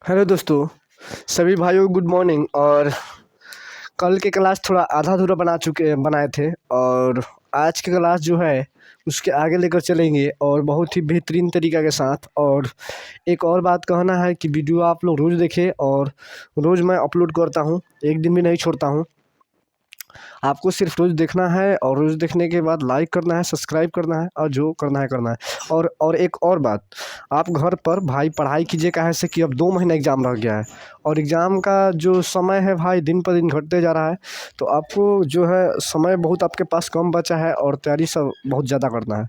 Hello दोस्तों, सभी भाइयों गुड मॉर्निंग। और कल के क्लास थोड़ा आधा अधूरा बनाए थे और आज की क्लास जो है उसके आगे लेकर चलेंगे और बहुत ही बेहतरीन तरीक़ा के साथ। और एक और बात कहना है कि वीडियो आप लोग रोज़ देखें और रोज़ मैं अपलोड करता हूँ, एक दिन भी नहीं छोड़ता हूँ। आपको सिर्फ रोज़ देखना है और रोज़ देखने के बाद लाइक करना है, सब्सक्राइब करना है और जो करना है करना है। और एक और बात, आप घर पर भाई पढ़ाई कीजिए, काहे से कि अब 2 महीना एग्ज़ाम रह गया है और एग्ज़ाम का जो समय है भाई दिन पर दिन घटते जा रहा है। तो आपको जो है समय बहुत आपके पास कम बचा है और तैयारी सब बहुत ज़्यादा करना है।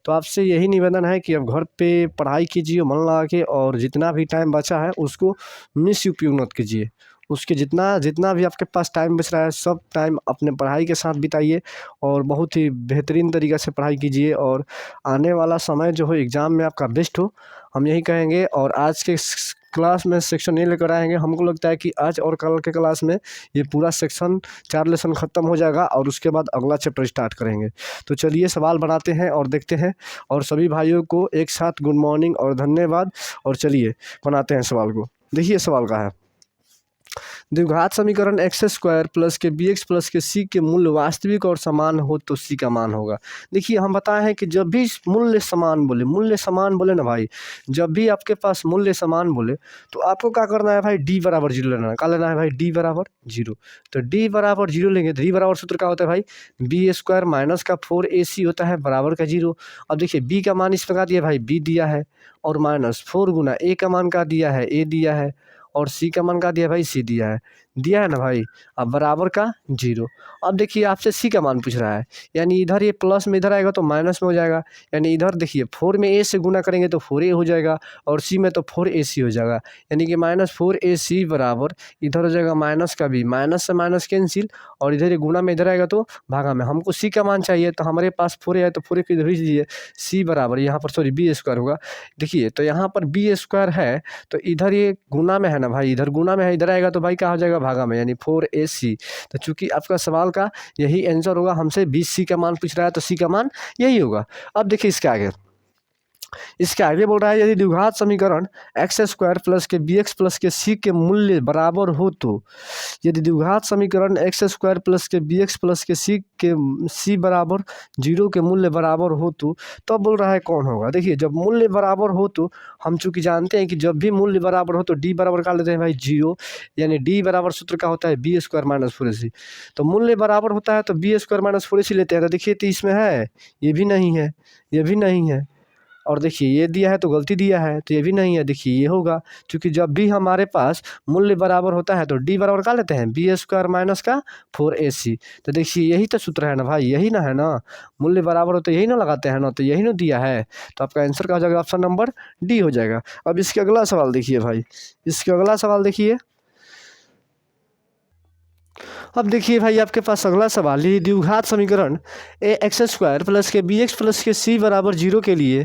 तो आपसे यही निवेदन है कि अब घर पे पढ़ाई कीजिए मन लगा के, और जितना भी टाइम बचा है उसको मिसयूपयोग मत कीजिए। उसके जितना जितना भी आपके पास टाइम बच रहा है सब टाइम अपने पढ़ाई के साथ बिताइए और बहुत ही बेहतरीन तरीक़े से पढ़ाई कीजिए और आने वाला समय जो है एग्ज़ाम में आपका बेस्ट हो, हम यही कहेंगे। और आज के क्लास में सेक्शन ए लेकर आएंगे। हमको लगता है कि आज और कल के क्लास में ये पूरा सेक्शन 4 लेसन ख़त्म हो जाएगा और उसके बाद अगला चैप्टर स्टार्ट करेंगे। तो चलिए सवाल बनाते हैं और देखते हैं। और सभी भाइयों को एक साथ गुड मॉर्निंग और धन्यवाद। और चलिए बनाते हैं सवाल को। देखिए सवाल का है, द्विघात समीकरण एक्स स्क्वायर प्लस के बी एक्स प्लस के सी के मूल्य वास्तविक और समान हो तो सी का मान होगा। देखिए हम बताए हैं कि जब भी मूल्य समान बोले ना भाई, जब भी आपके पास मूल्य समान बोले तो आपको क्या करना है भाई, डी बराबर जीरो लेना है। क्या लेना है भाई, डी बराबर जीरो। तो डी बराबर जीरो लेंगे तो डी बराबर सूत्र क्या होता है भाई, बी स्क्वायर माइनस का 4ac होता है बराबर का जीरो। अब देखिए बी का मान इस प्रकार दिया भाई, बी दिया है और माइनस 4 गुना ए का मान का दिया है, ए दिया है और सी का मान का दिया भाई, सी दिया है ना भाई। अब बराबर का जीरो। अब देखिए आपसे सी का मान पूछ रहा है, यानी इधर ये प्लस में इधर आएगा तो माइनस में हो जाएगा। यानी इधर देखिए 4 में ए से गुना करेंगे तो 4a हो जाएगा और सी में तो 4ac हो जाएगा। यानी कि -4ac बराबर इधर हो जाएगा माइनस का भी, माइनस से माइनस कैंसिल और इधर ये गुना में इधर आएगा तो भागा में। हमको सी का मान चाहिए तो हमारे पास 4a है तो 4a को इधर भेज दीजिए। सी बराबर यहाँ पर सॉरी बी स्क्वायर होगा। देखिए तो यहाँ पर बी स्क्वायर है तो इधर ये गुना में है ना भाई, इधर गुना में है इधर आएगा तो भाई क्या हो जाएगा, भागा में, यानी 4ac। तो चूंकि आपका सवाल का यही आंसर होगा, हमसे 20c का मान पूछ रहा है तो सी का मान यही होगा। अब देखिए इसके आगे बोल रहा है, यदि द्विघात समीकरण एक्स स्क्वायर प्लस के बी एक्स प्लस के सी के मूल्य बराबर हो तो, यदि द्विघात समीकरण एक्स स्क्वायर प्लस के बी एक्स प्लस के सी बराबर जीरो के मूल्य बराबर हो तो तब बोल रहा है कौन होगा। देखिए जब मूल्य बराबर हो तो हम चूंकि जानते हैं कि जब भी मूल्य बराबर हो तो डी बराबर का लेते हैं भाई जीरो, यानी डी बराबर सूत्र का होता है बी स्क्वायर माइनस 4ac। तो मूल्य बराबर होता है तो बी स्क्वायर माइनस 4ac लेते हैं। तो देखिए तो इसमें है, ये भी नहीं है, ये भी नहीं है और देखिए ये दिया है तो गलती दिया है तो ये भी नहीं है। देखिए ये होगा, क्योंकि जब भी हमारे पास मूल्य बराबर होता है तो डी बराबर का लेते हैं बी स्क्वायर माइनस का 4ac। तो देखिए यही तो सूत्र है ना भाई, यही ना है ना, मूल्य बराबर हो तो यही ना लगाते हैं ना, तो यही ना दिया है। तो आपका आंसर क्या हो जाएगा, ऑप्शन नंबर डी हो जाएगा। अब इसके अगला सवाल देखिए भाई, इसके अगला सवाल देखिए। अब देखिए भाई आपके पास अगला सवाल, ये द्विघात समीकरण ए एक्स स्क्वायर प्लस के बी एक्स प्लस के सी बराबर जीरो के लिए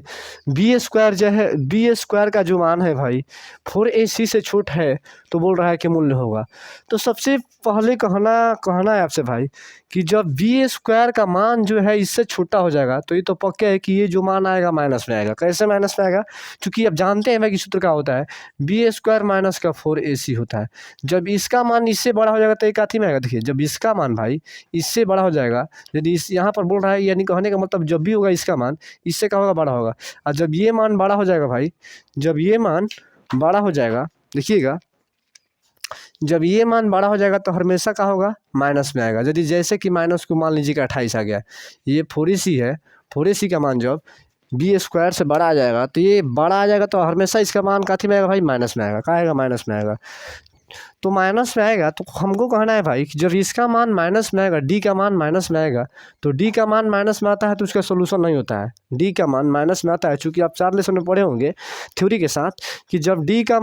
बी स्क्वायर का जो मान है भाई 4ac से छोट है तो बोल रहा है कि मूल्य होगा। तो सबसे पहले कहना है आपसे भाई कि जब बी स्क्वायर का मान जो है इससे छोटा हो जाएगा तो ये तो पक्का है कि ये जो मान आएगा माइनस में आएगा। कैसे माइनस में आएगा, क्योंकि अब जानते हैं भाई कि सूत्र क्या होता है, बी स्क्वायर माइनस का 4ac होता है। जब इसका मान इससे बड़ा हो जाएगा तो एक काथी में आएगा। देखिए जब इसका मान भाई इससे बड़ा हो जाएगा, यदि इस यहाँ पर बोल रहा है, यानी कहने का मतलब जब भी होगा इसका मान इससे क्या होगा, बड़ा होगा। और जब ये मान बड़ा हो जाएगा भाई, जब ये मान बड़ा हो जाएगा, देखिएगा जब ये मान बड़ा हो जाएगा तो हमेशा क्या होगा, माइनस में आएगा। यदि जैसे कि माइनस को मान लीजिए कि 28 आ गया, ये 4ac है, 4ac का मान जब बी स्क्वायर से बड़ा आ जाएगा तो ये बड़ा आ जाएगा तो हमेशा इसका मान काथी में आएगा भाई, माइनस में आएगा। क्या आएगा, माइनस में आएगा। तो माइनस में आएगा तो हमको कहना है भाई कि जब इसका मान माइनस में आएगा, डी का मान माइनस में आएगा, तो डी का मान माइनस में आता है तो उसका सोल्यूशन नहीं होता है। डी का मान माइनस में आता है, चूँकि आप 4 लेसन में पढ़े होंगे थ्योरी के साथ कि जब डी का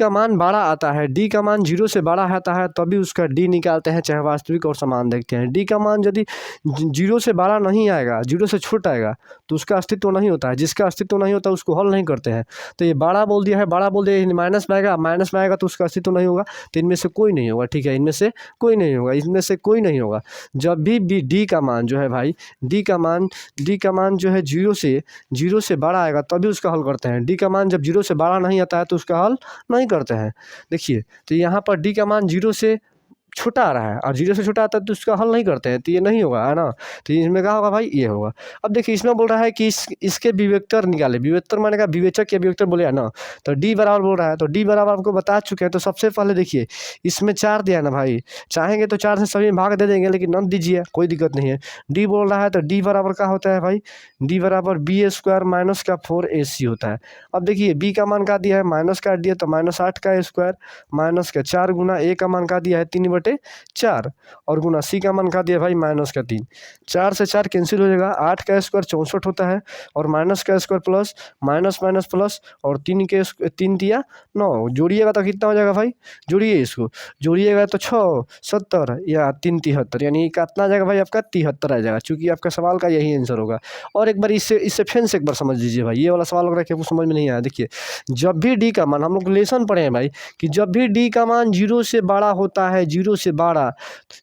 मान बड़ा आता है, डी का मान 0 से बड़ा आता है तभी उसका डी निकालते हैं, चाहे वास्तविक और समान देखते हैं। डी का मान यदि 0 से बड़ा नहीं आएगा, 0 से छोटा आएगा तो उसका अस्तित्व नहीं होता है। जिसका अस्तित्व नहीं होता उसको हल नहीं करते हैं। तो ये बड़ा बोल दिया है, बड़ा बोल दिया माइनस में आएगा, माइनस में आएगा तो उसका उपस्थित तो नहीं होगा, तो इनमें से कोई नहीं होगा। ठीक है, इनमें से कोई नहीं होगा, इसमें से कोई नहीं होगा। जब भी डी का मान जो है भाई, डी का मान जो है जीरो से बड़ा आएगा तभी उसका हल करते हैं। डी का मान जब जीरो से बड़ा नहीं आता है तो उसका हल नहीं करते हैं। देखिए, तो यहाँ पर डी का मान जीरो से छोटा आ रहा है और जीरो से छोटा आता है तो उसका हल नहीं करते हैं, तो ये नहीं होगा, है ना। तो इसमें क्या होगा भाई, ये होगा। अब देखिए, इसमें बोल रहा है कि इसके विवेक्तर निकाले। विवेक्तर माने का विवेचक या विवेक्तर बोले, है ना। तो डी बराबर बोल रहा है, तो डी बराबर आपको बता चुके हैं। तो सबसे पहले देखिए, इसमें 4 दिया है ना भाई, चाहेंगे तो 4 से सभी भाग दे देंगे, लेकिन न दीजिए, कोई दिक्कत नहीं है। डी बोल रहा है तो डी बराबर क्या होता है भाई, डी बराबर b² माइनस का 4ac होता है। अब देखिए, बी का मान का दिया है माइनस काट दिया, तो -8 का स्क्वायर माइनस का 4 गुना ए का मान का दिया है 3/4 और गुना सी का मान का दिया भाई -3। 4 से 4 कैंसिल हो जाएगा, 8 का स्क्वायर 64 होता है और माइनस का square plus minus minus plus और 3 दिया 9, जोड़िएगा तो कितना हो जाएगा भाई, जोड़िए इसको, जोड़िएगा तो 6 70 या 3 73, यानी कितना आ जाएगा भाई आपका 73 आ जाएगा, चूँकि आपका सवाल का यही आंसर होगा। और एक बार इससे फिर से एक बार समझ लीजिए भाई, ये वाला सवाल वगैरह आपको समझ में नहीं आया। देखिए, जब भी डी का मान, हम लोग लेसन पढ़े हैं भाई, कि जब भी डी का मान जीरो से बड़ा होता है, जीरो से बड़ा,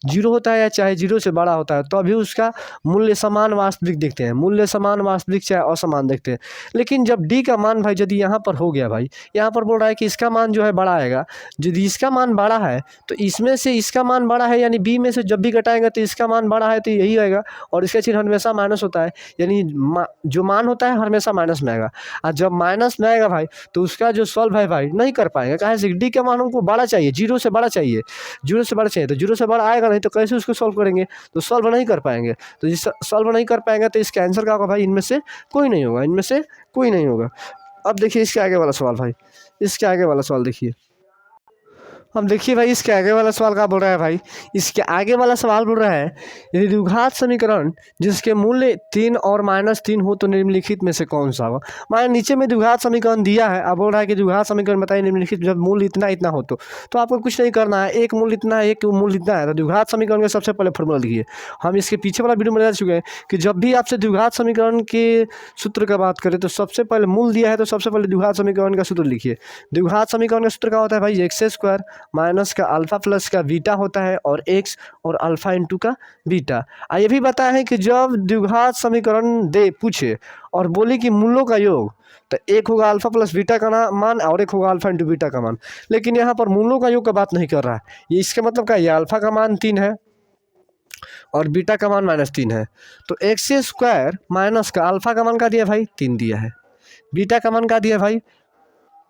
जीरो होता है या चाहे जीरो से बड़ा होता है, तो अभी उसका मूल्य समान वास्तविक देखते हैं, मूल्य समान वास्तविक चाहे असमान देखते हैं। लेकिन जब डी का मान भाई यदि यहाँ पर हो गया भाई, यहाँ पर बोल रहा है कि इसका मान जो है बड़ा आएगा, यदि इसका मान बड़ा है तो इसमें से इसका मान बड़ा है, यानी बी में से जब भी घटाएंगे तो इसका मान बड़ा है, तो यही आएगा। और इसका चिन्ह हमेशा माइनस होता है, यानी जो मान होता है हमेशा माइनस में आएगा। और जब माइनस में आएगा भाई, तो उसका जो सॉल्व है भाई नहीं कर पाएंगे, कहे से डी का मान हमको बड़ा चाहिए, जीरो से बड़ा चाहिए, जीरो से बड़ा चाहिए, तो जीरो से बड़ा आएगा नहीं, तो कैसे उसको सॉल्व करेंगे, तो सॉल्व नहीं कर पाएंगे। तो जिस सॉल्व नहीं कर पाएंगे तो इसका आंसर क्या होगा भाई, इनमें से कोई नहीं होगा, इनमें से कोई नहीं होगा। अब देखिए इसके आगे वाला सवाल भाई, इसके आगे वाला सवाल देखिए। अब देखिए भाई, इसके आगे वाला सवाल क्या बोल रहा है भाई, इसके आगे वाला सवाल बोल रहा है, यदि द्विघात समीकरण जिसके मूल्य 3 और -3 हो तो निम्नलिखित में से कौन सा होगा। माने नीचे में द्विघात समीकरण दिया है, अब बोल रहा है कि द्विघात समीकरण बताइए निम्नलिखित जब मूल्य इतना इतना हो तो आपको कुछ नहीं करना है, एक मूल्य इतना है, एक मूल्य इतना है। तो द्विघात समीकरण का सबसे पहले फॉर्मूला लिखिए। हम इसके पीछे वाला वीडियो में बता चुके हैं कि जब भी आपसे द्विघात समीकरण के सूत्र का बात करें तो सबसे पहले मूल दिया है, तो सबसे पहले द्विघात समीकरण का सूत्र लिखिए। द्विघात समीकरण का सूत्र क्या होता है भाई, x² माइनस का अल्फा प्लस का बीटा होता है और x और अल्फा इंटू का बीटा। ये भी बताया है कि जब द्विघात समीकरण दे पूछे और बोले कि मूलों का योग, तो एक होगा अल्फा प्लस बीटा का मान और एक होगा अल्फा इंटू बीटा का मान। लेकिन यहाँ पर मूलों का योग का बात नहीं कर रहा है, ये इसका मतलब क्या है, अल्फा का मान 3 है और बीटा का मान -3 है, तो x² माइनस का अल्फा का मान का दिया भाई 3 दिया है, बीटा का मान का दिया भाई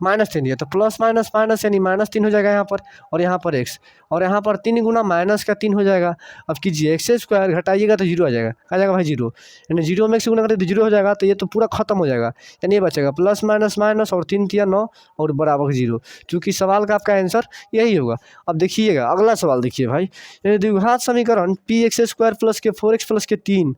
-3 दिया, तो प्लस माइनस माइनस यानी -3 हो जाएगा यहाँ पर, और यहाँ पर x, और यहाँ पर 3 गुना -3 हो जाएगा। अब कीजिए x² घटाइएगा तो जीरो आ जाएगा, आ जाएगा भाई जीरो, यानी जीरो में x गुना करते तो जीरो हो जाएगा, तो ये तो पूरा खत्म हो जाएगा, यानी ये बचेगा प्लस माइनस माइनस और 3 3 9 और बराबर जीरो, क्योंकि सवाल का आपका आंसर यही होगा। अब देखिएगा अगला सवाल देखिए भाई, द्विघात समीकरण px² प्लस के 4x प्लस के 3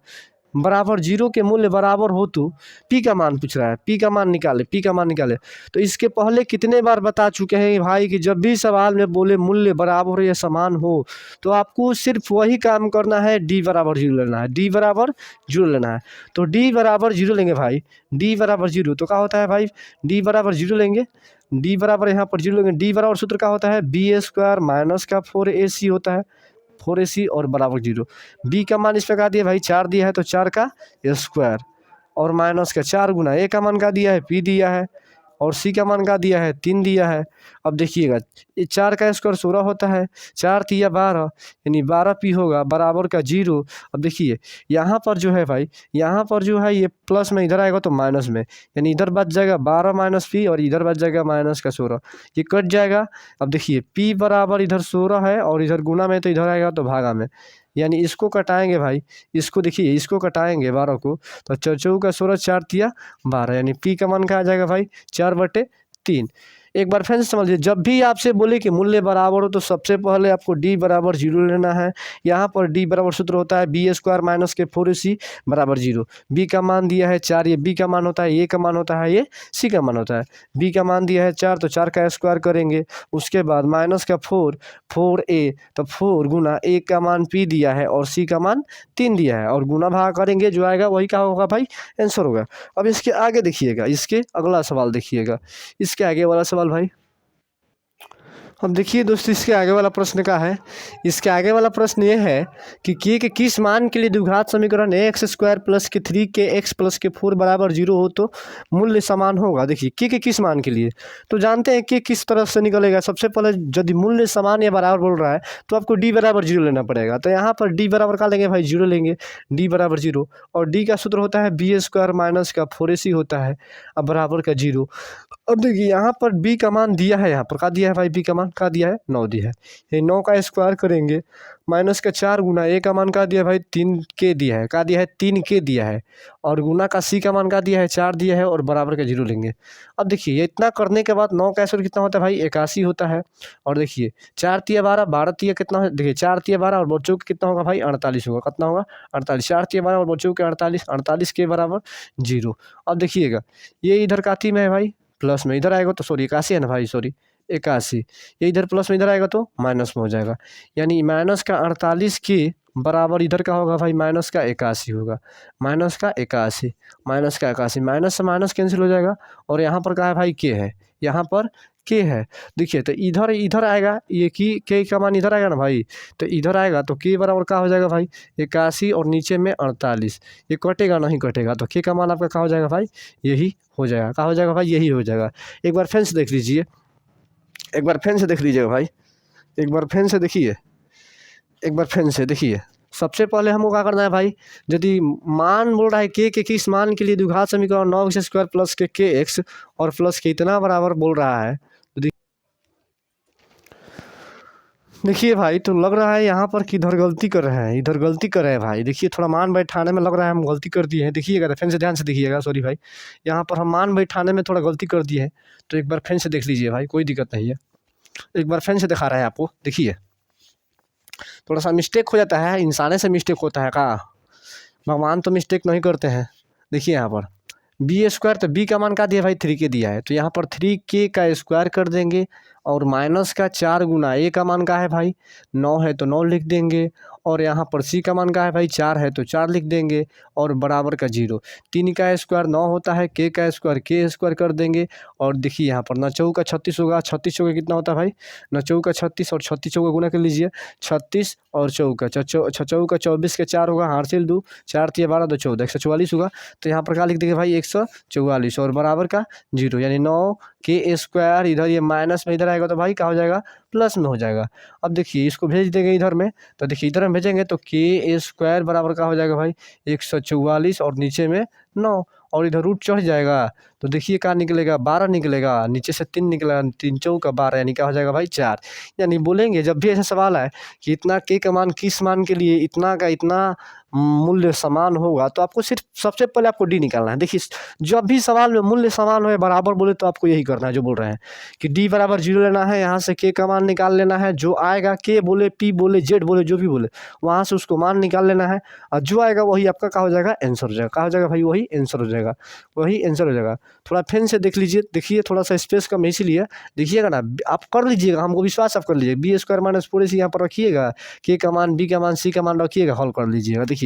बराबर जीरो के मूल्य बराबर हो तो पी का मान पूछ रहा है, पी का मान निकाले, पी का मान निकाले। तो इसके पहले कितने बार बता चुके हैं भाई कि जब भी सवाल में बोले मूल्य बराबर या समान हो तो आपको सिर्फ वही काम करना है, डी बराबर जीरो लेना है, डी बराबर जीरो लेना है। तो डी बराबर जीरो लेंगे भाई, डी बराबर जीरो, तो क्या होता है भाई, डी बराबर जीरो लेंगे, डी बराबर यहाँ पर जीरो लेंगे, डी बराबर सूत्र क्या होता है, b² माइनस का 4ac होता है, 4ac और बराबर जीरो। बी का मान इस पर का दिया भाई 4 दिया है, तो 4 का स्क्वायर और माइनस का 4 गुना ए का मान का दिया है पी दिया है और सी का मान का दिया है 3 दिया है। अब देखिएगा, ये 4 का स्क्वायर 16 होता है, 4 तिया 12 यानी 12 पी होगा बराबर का जीरो। अब देखिए यहाँ पर जो है भाई, यहाँ पर जो है ये प्लस में इधर आएगा तो माइनस में, यानी इधर बच जाएगा 12 माइनस पी और इधर बच जाएगा माइनस का 16, ये कट जाएगा। अब देखिए पी बराबर इधर 16 है और इधर गुना में तो इधर आएगा तो भागा में, यानी इसको कटाएंगे भाई, इसको देखिए इसको कटाएंगे 12 को, तो 4 का 16 4 तिया 12, यानी पी का मान क्या आ जाएगा भाई 4/3। एक बार फिर से समझिए, जब भी आपसे बोले कि मूल्य बराबर हो तो सबसे पहले आपको डी बराबर जीरो लेना है। यहाँ पर डी बराबर सूत्र होता है b² माइनस के 4ac बराबर जीरो। बी का मान दिया है 4, ये बी का मान होता है, ए का मान होता है, ये सी का मान होता है। बी का मान दिया है 4, तो 4 का स्क्वायर करेंगे, उसके बाद माइनस का 4a, तो 4 गुना ए का मान पी दिया है और सी का मान 3 दिया है, और गुना भाग करेंगे, जो आएगा वही क्या होगा भाई आंसर होगा। अब इसके आगे देखिएगा, इसके अगला सवाल देखिएगा, इसके आगे वाला सवाल भाई। अब देखिए दोस्तों, इसके आगे वाला प्रश्न क्या है। इसके आगे वाला प्रश्न ये है कि के किस मान के लिए द्विघात समीकरण एक्स स्क्वायर प्लस के 3 प्लस के 4 बराबर 0 हो तो मूल्य समान होगा। देखिए के किस मान के लिए तो जानते हैं कि किस तरफ से निकलेगा। सबसे पहले यदि मूल्य समान या बराबर बोल रहा है तो आपको डी बराबर 0 लेना पड़ेगा। तो यहाँ पर डी बराबर का लेंगे भाई 0 लेंगे, डी बराबर 0। और डी का सूत्र होता है बी स्क्वायर माइनस का 4ac होता है अब बराबर का 0। अब देखिए यहाँ पर b का मान दिया है, यहाँ पर का दिया है भाई, b का मान का दिया है 9 दिया है। ये 9 का स्क्वायर करेंगे माइनस का 4 गुना a का मान का दिया है भाई 3k दिया है, का दिया है 3k दिया है। और गुना का c का मान का दिया है 4 दिया है और बराबर का 0 लेंगे। अब देखिए ये इतना करने के बाद 9 का स्क्वायर कितना होता है भाई 81 होता है। और देखिए 4 तिया 12, 12 तिया कितना है, देखिए 4 तिया 12 और बच्चों के कितना होगा भाई 48 होगा। कितना होगा 48, 4 तिया 12 और बच्चों के 48, 48 के बराबर 0। अब देखिएगा ये इधर काती में है भाई प्लस में, इधर आएगा तो सॉरी 81 है ना भाई, सॉरी 81, ये इधर प्लस में इधर आएगा तो माइनस में हो जाएगा। यानी माइनस का 48 के बराबर इधर का होगा भाई माइनस का 81 होगा, माइनस का 81, माइनस का 81, माइनस से माइनस कैंसिल हो जाएगा। और यहाँ पर क्या है भाई के है, यहाँ पर के है। देखिए तो इधर इधर आएगा, ये की के का मान इधर आएगा ना भाई, तो इधर आएगा तो के बराबर क्या हो जाएगा भाई 81 और नीचे में 48, ये कटेगा नहीं कटेगा तो के का मान आपका क्या हो जाएगा भाई यही हो जाएगा। क्या हो जाएगा भाई यही हो जाएगा। एक बार फिर से देख लीजिए, एक बार फिर से देख लीजिएगा भाई, एक बार फिर से देखिए, एक बार फिर से देखिए। सबसे पहले हमको क्या करना है भाई, यदि मान बोल रहा है के किस मान के लिए द्विघात समीकरण 9x स्क्वायर प्लस के एक्स और प्लस के इतना बराबर बोल रहा है। देखिए भाई तो लग रहा है यहाँ पर कि इधर गलती कर रहे हैं, इधर गलती कर रहे हैं भाई। देखिए थोड़ा मान बैठाने में लग रहा है हम गलती कर दिए हैं। देखिएगा फिर से ध्यान से देखिएगा, सॉरी भाई, यहाँ पर हम मान बैठाने में थोड़ा गलती कर दिए हैं। तो एक बार फिर से देख लीजिए भाई, कोई दिक्कत नहीं है। एक बार फिर से दिखा रहा है आपको, देखिए थोड़ा सा मिस्टेक हो जाता है, इंसाने से मिस्टेक होता है का, भगवान तो मिस्टेक नहीं करते हैं। देखिए यहाँ पर बी स्क्वायर, तो बी का मान का दिया भाई 3k दिया है, तो यहाँ पर 3k का स्क्वायर कर देंगे और माइनस का 4 गुना ए का मान का है भाई 9 है तो 9 लिख देंगे। और यहाँ पर सी का मान का है भाई 4 है तो 4 लिख देंगे और बराबर का 0। 3 का स्क्वायर 9 होता है, के का स्क्वायर के स्क्वायर कर देंगे। और देखिए यहाँ पर 9 चौका 36 होगा, 36 चौका कितना होता है भाई 9 चौका 36 और 36 चौका गुना कर लीजिए, 36 और चौका चौका 24 के 4 होगा, हासिल 2, 4 तिया 12 2 14, 144 होगा। तो यहाँ पर क्या लिख देंगे भाई 144 और बराबर का 0, यानी 9 के स्क्वायर, इधर ये माइनस में इधर आएगा तो भाई क्या हो जाएगा प्लस में हो जाएगा। अब देखिए इसको भेज देंगे इधर में, तो देखिए इधर में भेजेंगे तो के स्क्वायर बराबर का हो जाएगा भाई 144 और नीचे में 9 और इधर रूट चढ़ जाएगा तो देखिए क्या निकलेगा 12 निकलेगा, नीचे से 3 निकलेगा, 3 चौका 12 यानी क्या हो जाएगा भाई 4। यानी बोलेंगे जब भी ऐसा सवाल आए कि इतना के का मान किस मान के लिए इतना का इतना मूल्य समान होगा, तो आपको सिर्फ सबसे पहले आपको डी निकालना है। देखिए जब भी सवाल में मूल्य समान हो बराबर बोले तो आपको यही करना है जो बोल रहे हैं कि डी बराबर 0 लेना है, यहाँ से के का मान निकाल लेना है। जो आएगा के बोले पी बोले जेड बोले जो भी बोले वहाँ से उसको मान निकाल लेना है और जो आएगा वही आपका क्या हो जाएगा आंसर हो जाएगा। क्या हो जाएगा भाई वही आंसर हो जाएगा, वही आंसर हो जाएगा। थोड़ा फिर से देख लीजिए, देखिए थोड़ा सा स्पेस कम है इसीलिए देखिएगा ना, आप कर लीजिएगा, हमको विश्वास आप कर लीजिए। बी स्क्वायर माइनस 4ac यहाँ पर रखिएगा, के का मान बी का मान सी का मान रखिएगा, हल कर लीजिएगा। देखिए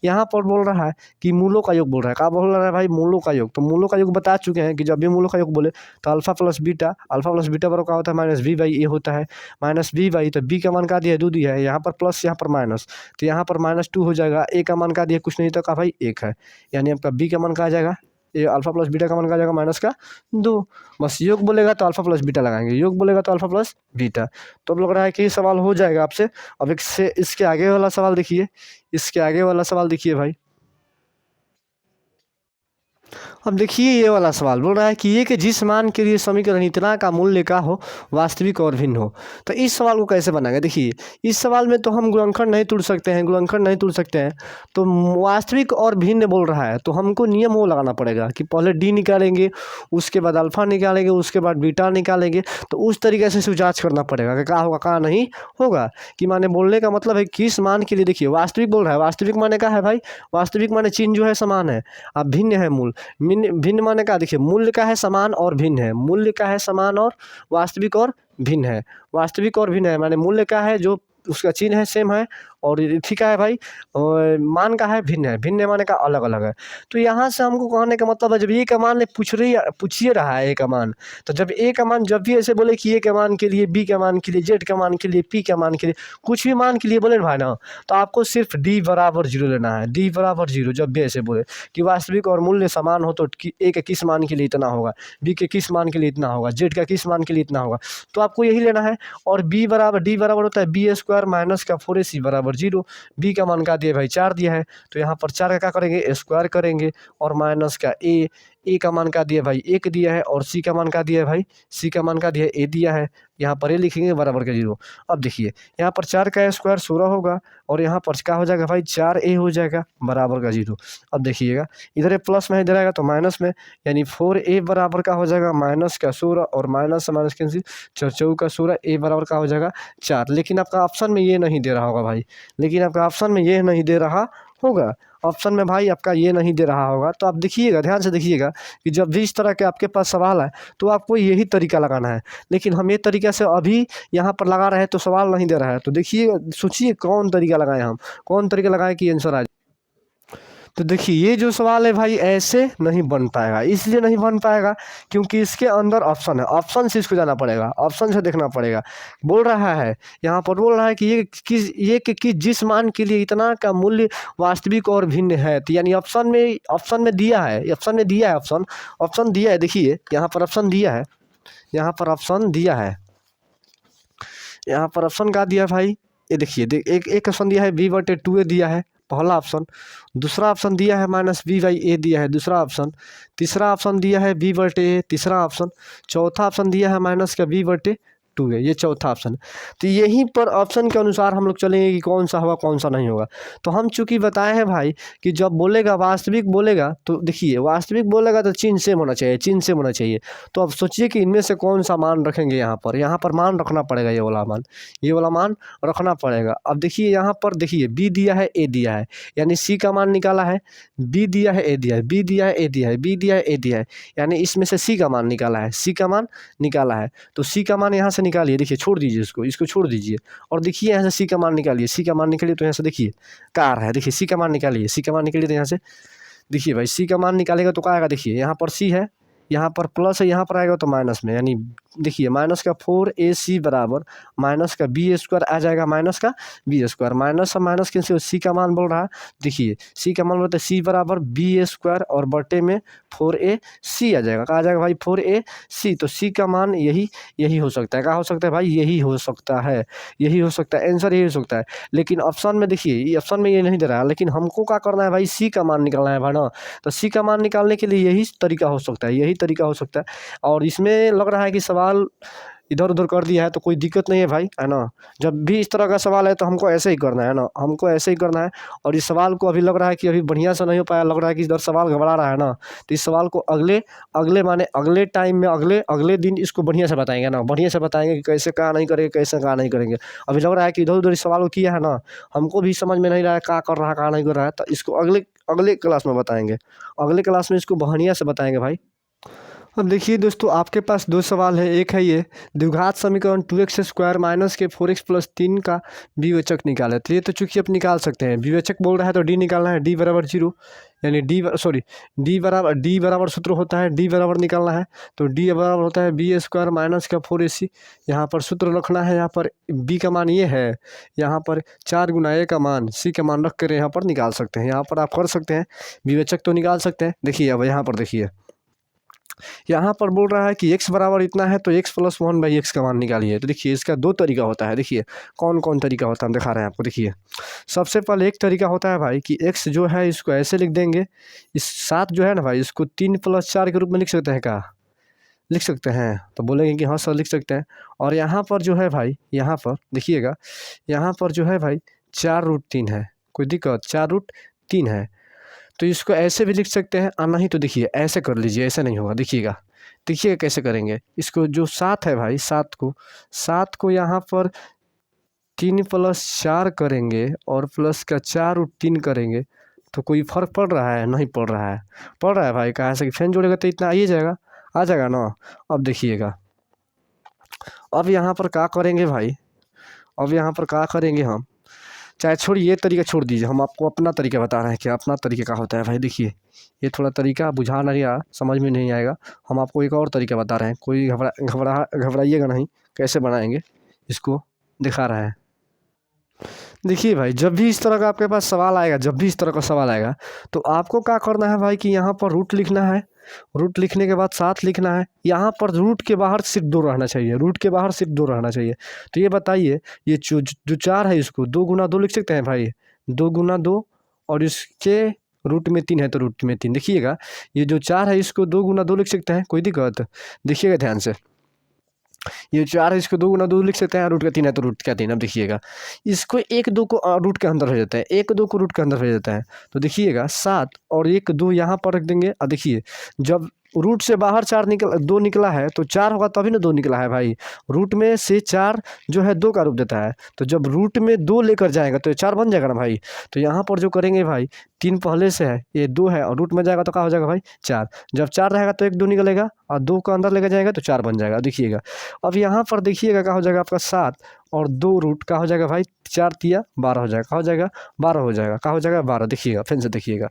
यहाँ पर बोल रहा है कि मूलों का योग बोल रहा है, क्या बोल रहा है भाई मूलों का योग। तो मूलों का योग बता चुके हैं कि जब भी मूलों का योग बोले तो अल्फा प्लस बीटा बराबर क्या होता है माइनस बी बाई ए होता है, माइनस बी बाई, तो बी का मान का दिया है 2 दिया है, यहाँ पर प्लस यहाँ पर माइनस, तो यहाँ पर -2 हो जाएगा। ए का मान का दिया कुछ नहीं तो का भाई 1 है, यानी आपका बी का मान का आ जाएगा, ये अल्फा प्लस बीटा का मान का आ जाएगा -2। बस योग बोलेगा तो अल्फा प्लस बीटा लगाएंगे, योग बोलेगा तो अल्फा प्लस बीटा। तो अब लग रहा है कि ये सवाल हो जाएगा आपसे। अब एक से इसके आगे वाला सवाल देखिए, इसके आगे वाला सवाल देखिए भाई। अब देखिए ये वाला सवाल बोल रहा है कि ये कि जिस मान के लिए समीकरण इतना का मूल्य का हो वास्तविक और भिन्न हो, तो इस सवाल को कैसे बनाएंगे। देखिए इस सवाल में तो हम गुणनखंड नहीं तोड़ सकते हैं, गुणनखंड नहीं तोड़ सकते हैं, तो वास्तविक और भिन्न बोल रहा है तो हमको नियम वो लगाना पड़ेगा कि पहले डी निकालेंगे, उसके बाद अल्फा निकालेंगे, उसके बाद बीटा निकालेंगे। तो उस तरीके से जाँच करना पड़ेगा कि क्या होगा क्या नहीं होगा। कि माने बोलने का मतलब है किस मान के लिए, देखिए वास्तविक बोल रहा है, वास्तविक माने क्या है भाई, वास्तविक माने चिन्ह जो है समान है, अब भिन्न है मूल, भिन्न माने का देखिए मूल्य का है समान और भिन्न है, मूल्य का है समान और वास्तविक और भिन्न है, वास्तविक और भिन्न है माने मूल्य का है जो उसका चिन्ह है सेम है और थी का है भाई मान का है भिन्न मान का अलग अलग है। तो यहाँ से हमको कहने का मतलब है जब ए का मान पूछिए रहा है ए का मान, तो जब ए का मान जब भी ऐसे बोले कि ए के मान के लिए, बी के मान के लिए, जेड के मान के लिए, पी के मान के लिए, कुछ भी मान के लिए बोले ना भाई ना, तो आपको सिर्फ डी बराबर 0 लेना है। डी बराबर 0 जब भी ऐसे बोले कि वास्तविक और मूल्य समान हो तो ए के किस मान के लिए इतना होगा, बी के किस मान के लिए इतना होगा, जेड का किस मान के लिए इतना होगा, तो आपको यही लेना है। और डी बराबर होता है बी स्क्वायर माइनस का 4ac बराबर 0। बी का मान का दिया भाई 4 दिया है, तो यहाँ पर 4 का क्या करेंगे स्क्वायर करेंगे, और माइनस का ए का मान का दिया भाई 1 दिया है, और सी का मान का दिया है भाई, सी का मान का दिया ए दिया है, यहाँ पर ए लिखेंगे बराबर का 0। अब देखिए यहाँ पर 4 का स्क्वायर 16 होगा, और यहाँ पर क्या हो जाएगा भाई 4a हो जाएगा बराबर का 0। अब देखिएगा इधर प्लस में इधर आएगा तो माइनस में, यानी 4a बराबर का हो जाएगा माइनस का 16, और माइनस से माइनस कैंसिल, 4 का 16, a बराबर का हो जाएगा 4। लेकिन आपका ऑप्शन में ये नहीं दे रहा होगा भाई, लेकिन आपका ऑप्शन में ये नहीं दे रहा होगा, ऑप्शन में भाई आपका ये नहीं दे रहा होगा। तो आप देखिएगा, ध्यान से देखिएगा कि जब भी इस तरह के आपके पास सवाल है तो आपको यही तरीका लगाना है, लेकिन हम ये तरीके से अभी यहाँ पर लगा रहे हैं तो सवाल नहीं दे रहा है। तो देखिए सोचिए कौन तरीका लगाएं, हम कौन तरीका लगाएं कि आंसर आ जाए। तो देखिए ये जो सवाल है भाई ऐसे नहीं बन पाएगा, इसलिए नहीं बन पाएगा क्योंकि इसके अंदर ऑप्शन है, ऑप्शन से इसको जाना पड़ेगा, ऑप्शन से देखना पड़ेगा। बोल रहा है यहाँ पर, बोल रहा है कि ये जिस मान के लिए इतना का मूल्य वास्तविक और भिन्न है, तो यानी ऑप्शन में दिया है, ऑप्शन दिया है। देखिए यहाँ पर ऑप्शन दिया है, यहाँ पर ऑप्शन दिया है, यहाँ पर ऑप्शन का दिया भाई, ये देखिए एक ऑप्शन दिया है b/2a दिया है पहला ऑप्शन, दूसरा ऑप्शन दिया है -b/a दिया है दूसरा ऑप्शन, तीसरा ऑप्शन दिया है b/a तीसरा ऑप्शन, चौथा ऑप्शन दिया है -b/2a ये चौथा ऑप्शन। तो यहीं पर ऑप्शन के अनुसार हम लोग चलेंगे कि कौन सा होगा कौन सा नहीं होगा। तो हम चूंकि बताए हैं भाई कि जब बोलेगा वास्तविक बोलेगा, तो देखिए वास्तविक बोलेगा तो चिन्ह सेम होना चाहिए, चिन्ह सेम होना चाहिए। तो अब सोचिए कि इनमें से कौन सा मान रखेंगे, यहाँ पर मान रखना पड़ेगा, ये वाला मान रखना पड़ेगा। अब देखिए यहाँ पर देखिए बी दिया है ए दिया है, यानी सी का मान निकाला है, बी दिया है ए दिया है, बी दिया है ए दिया है, बी दिया है ए दिया है, यानी इसमें से सी का मान निकाला है, सी का मान निकाला है। तो सी का मान यहाँ से निकालिए, देखिए छोड़ दीजिए इसको छोड़ दीजिए, और देखिए यहाँ से सी का मान निकालिए, सी का मान निकालिए तो यहाँ से देखिए कार है, देखिए सी का मान निकालिए, सी का मान निकालिए तो यहाँ से देखिए भाई सी का मान निकालेगा तो क्या आएगा, देखिए यहाँ पर सी है, यहाँ पर प्लस है, यहाँ पर आएगा तो माइनस में, यानी देखिए माइनस का 4ac बराबर माइनस का b स्क्वायर आ जाएगा, माइनस का b स्क्वायर, माइनस से माइनस कैसे सी का मान बोल रहा है, देखिए सी का मान बोलते हैं c बराबर b स्क्वायर और बटे में 4ac आ जाएगा, कहा जाएगा भाई 4ac। तो c का मान यही हो सकता है, क्या हो सकता है भाई, यही हो सकता है, आंसर यही हो सकता है। लेकिन ऑप्शन में देखिए ऑप्शन में ये नहीं दे रहा है, लेकिन हमको क्या करना है भाई, सी का मान निकालना है भाई ना। तो सी का मान निकालने के लिए यही तरीका हो सकता है, और इसमें लग रहा है कि सवाल इधर उधर कर दिया है तो कोई दिक्कत नहीं है भाई, है ना। जब भी इस तरह का सवाल है तो हमको ऐसे ही करना है ना, हमको ऐसे ही करना है। और इस सवाल को अभी लग रहा है कि अभी बढ़िया से नहीं हो पाया, लग रहा है कि इधर सवाल घबरा रहा है ना, तो इस सवाल को अगले टाइम में अगले दिन इसको बढ़िया से बताएंगे ना, बढ़िया से बताएंगे कि कैसे कहाँ नहीं करेंगे, कैसे कहाँ नहीं करेंगे। अभी लग रहा है कि इधर उधर इस सवाल को किया है ना, हमको भी समझ में नहीं रहा है कहाँ कर रहा है कहाँ नहीं कर रहा है, तो इसको अगले क्लास में बताएंगे, अगले क्लास में इसको बढ़िया से बताएंगे भाई। अब देखिए दोस्तों आपके पास दो सवाल है, एक है ये द्विघात समीकरण 2x स्क्वायर माइनस के 4x प्लस 3 का विवेचक निकाले। तो ये तो चूंकि आप निकाल सकते हैं, विवेचक बोल रहा है तो डी निकालना है, डी बराबर 0, यानी डी बराबर सूत्र होता है, डी बराबर निकालना है, तो डी बराबर होता है बी स्क्वायर माइनस का 4ac। यहाँ पर सूत्र रखना है, यहाँ पर बी का मान ये है, यहाँ पर 4 गुना ए का मान सी का मान रख कर यहाँ पर निकाल सकते हैं, यहाँ पर आप कर सकते हैं, विवेचक तो निकाल सकते हैं। देखिए अब यहाँ पर देखिए, यहाँ पर बोल रहा है कि x बराबर इतना है तो x प्लस 1/x का मान निकालिए। तो देखिए इसका दो तरीका होता है, देखिए कौन कौन तरीका होता है हम दिखा रहे हैं आपको। देखिए सबसे पहले एक तरीका होता है भाई कि x जो है इसको ऐसे लिख देंगे, इस 7 जो है ना भाई इसको 3 + 4 के रूप में लिख सकते हैं, क्या लिख सकते हैं? तो बोलेंगे कि हाँ सर लिख सकते हैं। और यहाँ पर जो है भाई, यहाँ पर देखिएगा, यहाँ पर जो है भाई 4√3 है, कोई दिक्कत, 4√3 है, तो इसको ऐसे भी लिख सकते हैं। और नहीं तो देखिए ऐसे कर लीजिए, ऐसे नहीं होगा, देखिएगा कैसे करेंगे। इसको जो 7 है भाई, 7 को यहाँ पर 3 + 4 करेंगे और प्लस का 4√3 करेंगे, तो कोई फर्क पड़ रहा है? नहीं पड़ रहा है, पड़ रहा है भाई, कहाँ से फैन जोड़ेगा तो इतना आ जाएगा ना। अब देखिएगा, अब यहाँ पर क्या करेंगे भाई, अब यहाँ पर क्या करेंगे हम, चाहे छोड़िए, ये तरीका छोड़ दीजिए, हम आपको अपना तरीका बता रहे हैं कि अपना तरीका क्या होता है भाई। देखिए ये थोड़ा तरीका बुझा नहीं रहा, समझ में नहीं आएगा, हम आपको एक और तरीका बता रहे हैं, कोई घबराइएगा नहीं, कैसे बनाएंगे इसको दिखा रहा है। देखिए भाई, जब भी इस तरह का आपके पास सवाल आएगा, जब भी इस तरह का सवाल आएगा, तो आपको क्या करना है भाई कि यहाँ पर रूट लिखना है, रूट लिखने के बाद 7 लिखना है। यहाँ पर रूट के बाहर सिर्फ 2 रहना चाहिए, रूट के बाहर सिर्फ 2 रहना चाहिए। तो ये बताइए, ये जो 4 है इसको 2 गुना 2 लिख सकते हैं भाई, 2 गुना 2, और इसके रूट में 3 है तो रूट में 3। देखिएगा ये जो 4 है इसको 2 गुना 2 लिख सकते हैं, कोई दिक्कत? देखिएगा ध्यान से, ये 4 है इसको 2 गुना 2 लिख सकते हैं, रूट का 3 है तो रूट का 3। अब देखिएगा इसको 1 2 को रूट के अंदर हो जाता है, 1 2 को रूट के अंदर हो जाता है। तो देखिएगा 7 और 1 2 यहाँ पर रख देंगे। अब देखिए जब रूट से बाहर 2 निकला है तो 4 होगा तभी ना 2 निकला है भाई। रूट में से 4 जो है 2 का रूप देता है, तो जब रूट में 2 लेकर जाएगा तो 4 बन जाएगा ना भाई। तो यहाँ पर जो करेंगे भाई, 3 पहले से है, ये 2 है और रूट में जाएगा तो क्या हो जाएगा भाई 4। जब 4 रहेगा तो 1 2 निकलेगा और 2 को अंदर लेकर जाएगा तो 4 बन जाएगा। देखिएगा अब यहाँ पर देखिएगा क्या हो जाएगा आपका 7 और 2 रूट का हो जाएगा भाई 4 तिया 12 हो जाएगा, क्या हो जाएगा 12 हो जाएगा, क्या हो जाएगा 12। देखिएगा फिर से देखिएगा,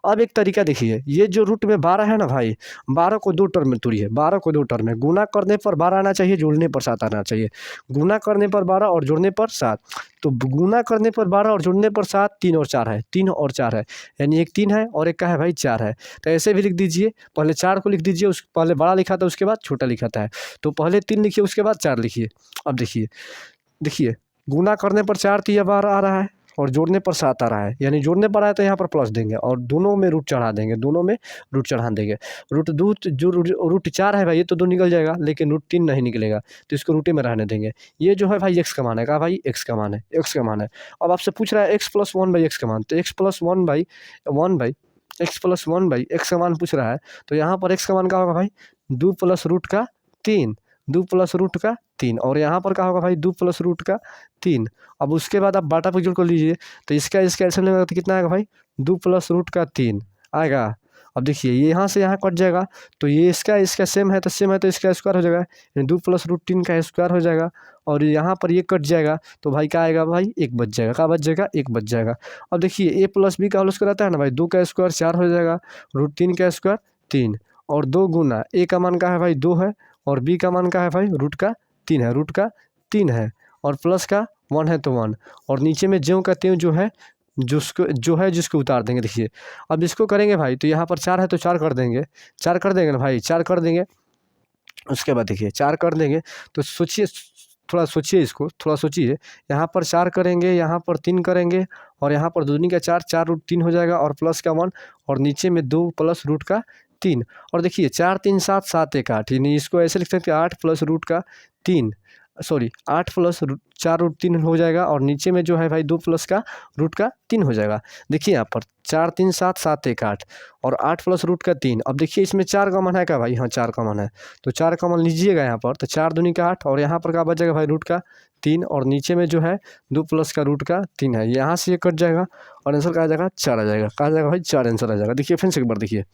अब एक तरीका देखिए, ये जो रूट में 12 है ना भाई, 12 को 2 टर्म में तोड़िए, 12 को 2 टर्म में, गुना करने पर 12 आना चाहिए, जोड़ने पर 7 आना चाहिए। गुना करने पर 12 और जोड़ने पर 7, तो गुना करने पर 12 और जोड़ने पर 7, 3 और 4 है, 3 और 4 है, यानी एक 3 है और एक का है भाई 4 है। तो ऐसे भी लिख दीजिए, पहले 4 को लिख दीजिए, उस पहले बड़ा लिखा था उसके बाद छोटा लिखा था, तो पहले 3 लिखिए उसके बाद 4 लिखिए। अब देखिए गुना करने पर 4 तिया 12 आ रहा है और जोड़ने पर 7 आ रहा है, यानी जोड़ने पर आया तो यहाँ पर प्लस देंगे और दोनों में रूट चढ़ा देंगे, दोनों में रूट चढ़ा देंगे। रूट 4 है भाई, ये तो 2 निकल जाएगा, लेकिन रूट 3 नहीं निकलेगा, तो इसको रूटे में रहने देंगे। ये जो है भाई एक्स का मान है, कहा भाई एक्स का मान है, एक्स का मान है। अब आपसे पूछ रहा है एक्स प्लस 1/x का मान, तो एक्स प्लस 1/x का मान पूछ रहा है, तो यहाँ पर एक्स का मान क्या होगा भाई 2 प्लस रूट का 3, 2 प्लस रूट का 3, और यहाँ पर क्या होगा भाई 2 प्लस रूट का 3। अब उसके बाद आप बाटा पर जोड़ कर लीजिए, तो इसका ऐसे लेंगे तो कितना आएगा भाई 2 प्लस रूट का 3 आएगा। अब देखिए ये यहाँ से यहाँ कट जाएगा, तो ये इसका सेम है तो इसका स्क्वायर हो जाएगा, यानी 2 प्लस रूट 3 का स्क्वायर हो जाएगा, और यहाँ पर ये कट जाएगा तो भाई क्या आएगा भाई 1 बच जाएगा, क्या बच जाएगा 1 बच जाएगा। अब देखिए a प्लस बी का होल स्क्वायर रहता है ना भाई, 2 का स्क्वायर 4 हो जाएगा, रूट 3 का स्क्वायर 3, और 2 गुना a का मान का है भाई 2 है, और b का मान का है भाई रूट का 3 है, रूट का 3 है, और प्लस का 1 है तो 1, और नीचे में ज्यों का त्यों जो है जिसको उतार देंगे। देखिए अब इसको करेंगे भाई, तो यहाँ पर 4 है तो 4 कर देंगे, 4 कर देंगे ना भाई, 4 कर देंगे। उसके बाद देखिए 4 कर देंगे तो सोचिए, थोड़ा सोचिए इसको, थोड़ा सोचिए, यहाँ पर 4 करेंगे, यहाँ पर 3 करेंगे, और यहाँ पर दूनी का 4, 4 रूट 3 हो जाएगा, और प्लस का 1, और नीचे में 2 प्लस रूट का 3, और देखिए 4 3 7 7 1 8, यानी इसको ऐसे लिख सकते हैं 8 प्लस रूट का 3, सॉरी 8 प्लस 4 रूट 3 हो जाएगा, और नीचे में जो है भाई 2 प्लस का रूट का 3 हो जाएगा। देखिए यहाँ पर 4 3 7 7 1 8 और 8 प्लस रूट का 3। अब देखिए इसमें 4 कॉमन है क्या भाई, हाँ 4 कॉमन है, तो 4 कॉमन लीजिएगा यहाँ पर, तो 4 दूनी का 8, और यहाँ पर क्या बच जाएगा भाई रूट का 3, और नीचे में जो है 2 प्लस का रूट का 3 है, यहाँ से ये कट जाएगा और आंसर क्या आ जाएगा 4 आ जाएगा, कहा जाएगा भाई 4 आंसर आ जाएगा। देखिए फिर से एक बार देखिए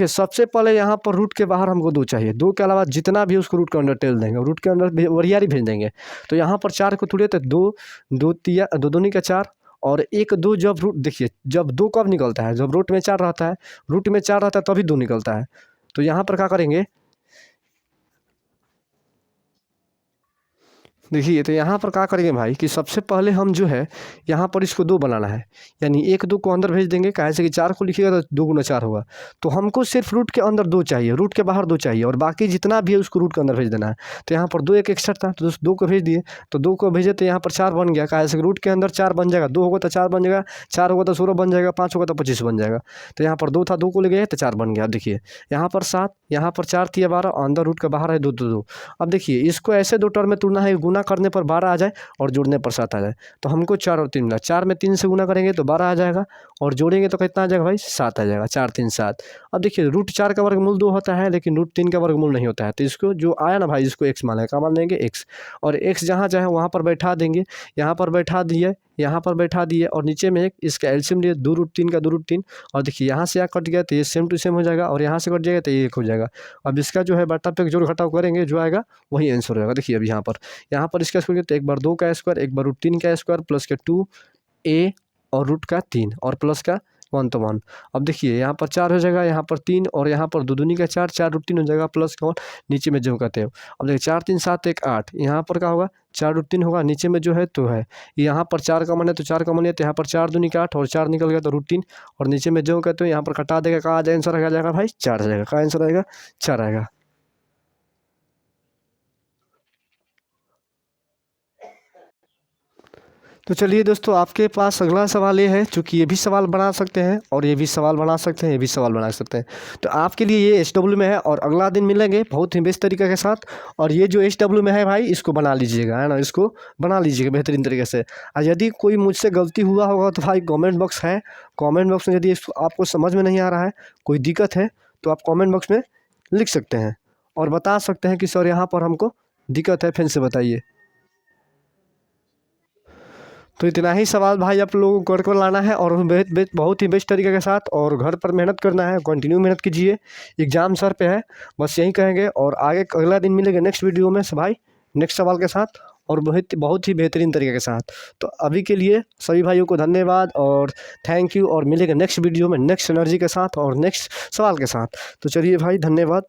सबसे पहले यहाँ पर रूट के बाहर हमको 2 चाहिए, 2 के अलावा जितना भी उसको रूट के अंदर टेल देंगे, रूट के अंदर वरियारी भेज देंगे। तो यहाँ पर 4 को तोड़िए तो 2 तिया 2 दूनी का 4, और 1 2 जब रूट, देखिए जब 2 कब निकलता है, जब रूट में 4 रहता है, रूट में 4 रहता है तभी 2 निकलता है। तो यहाँ पर क्या करेंगे, देखिए तो यहाँ पर क्या करेंगे भाई कि सबसे पहले हम जो है यहाँ पर इसको 2 बनाना है, यानी 1 2 को अंदर भेज देंगे, कैसे कि 4 को लिखिएगा तो 2 गुना 4 होगा, तो हमको सिर्फ रूट के अंदर 2 चाहिए, रूट के बाहर 2 चाहिए, और बाकी जितना भी है उसको रूट के अंदर भेज देना है। तो यहाँ पर 2 एक एक्स्ट्रा था तो 2 को भेज दिए, तो 2 को भेजे तो यहाँ पर 4 बन गया, कैसे कि रूट के अंदर 4 बन जाएगा, 2 होगा तो 4 बन जाएगा, 4 होगा तो 16 बन जाएगा, 5 होगा तो 25 बन जाएगा। तो यहाँ पर 2 था, 2 को ले गए तो 4 बन गया। अब देखिए यहाँ पर 7, यहाँ पर 4 तिया 12, अंदर रूट का बाहर है 2 2 2। अब देखिए इसको ऐसे 2 टर्म में तोड़ना है, गुना करने पर 12 आ जाए और जोड़ने पर 7 आ जाए, तो हमको 4 और 3 मिला, 4 में 3 से गुना करेंगे तो 12 आ जाएगा, और जोड़ेंगे तो कितना आ जाएगा भाई 7 आ जाएगा, 4 3 7। अब देखिए √4 का वर्गमूल 2 होता है लेकिन √3 का वर्गमूल नहीं होता है, तो इसको जो आया ना भाई इसको x मान लेंगे, क्या मान लेंगे x, और x जहाँ चाहे वहाँ पर बैठा देंगे, यहाँ पर बैठा दिए, यहाँ पर बैठा दिए और नीचे में एक इसका एलसीएम लिए 2√3 का 2√3, और देखिए यहाँ से यहाँ कट गया तो ये सेम टू सेम हो जाएगा और यहाँ से कट जाएगा तो ये 1 हो जाएगा। अब इसका जो है बटा पे जोड़ घटाव करेंगे, जो आएगा वही आंसर हो जाएगा। देखिए अब यहाँ पर इसका स्क्वायर तो 1 बार 2 का स्क्वायर, 1 बार √3 का स्क्वायर प्लस के 2a और √3 और प्लस का 1 तो 1। अब देखिए यहाँ पर 4 हो जाएगा, यहाँ पर 3 और यहाँ पर 2 दूनी का 4, 4√3 हो जाएगा प्लस का 1 नीचे में जो कहते हैं। अब देखिए 4 3 7 1 8, यहाँ पर क्या होगा 4√3 होगा, नीचे में जो है तो है यहाँ पर 4 कॉमन है तो 4 कॉमन है, तो यहाँ पर 4 दूनी का 8 और 4 निकल गया तो √3 और नीचे में जो कहते हो यहाँ पर कटा देगा, कहाँ आंसर आ जाएगा भाई 4 आ जाएगा, का आंसर आएगा 4 आएगा। तो चलिए दोस्तों आपके पास अगला सवाल ये है, चूँकि ये भी सवाल बना सकते हैं और ये भी सवाल बना सकते हैं, ये भी सवाल बना सकते हैं, तो आपके लिए ये SW में है और अगला दिन मिलेंगे बहुत ही बेस्ट तरीके के साथ। और ये जो SW में है भाई इसको बना लीजिएगा, है ना, इसको बना लीजिएगा बेहतरीन तरीके से। और यदि कोई मुझसे गलती हुआ होगा तो भाई कॉमेंट बॉक्स है, कॉमेंट बॉक्स में यदि आपको समझ में नहीं आ रहा है, कोई दिक्कत है तो आप कॉमेंट बॉक्स में लिख सकते हैं और बता सकते हैं कि सर यहाँ पर हमको दिक्कत है, फिर से बताइए। तो इतना ही सवाल भाई आप लोगों को कर लाना है और बहुत ही बेस्ट तरीके के साथ, और घर पर मेहनत करना है, कंटिन्यू मेहनत कीजिए, एग्ज़ाम सर पे है, बस यही कहेंगे। और आगे अगला दिन मिलेंगे नेक्स्ट वीडियो में से भाई नेक्स्ट सवाल के साथ और बहुत ही बेहतरीन तरीके के साथ। तो अभी के लिए सभी भाइयों को धन्यवाद और थैंक यू, और मिलेंगे नेक्स्ट वीडियो में नेक्स्ट एनर्जी के साथ और नेक्स्ट सवाल के साथ। तो चलिए भाई धन्यवाद।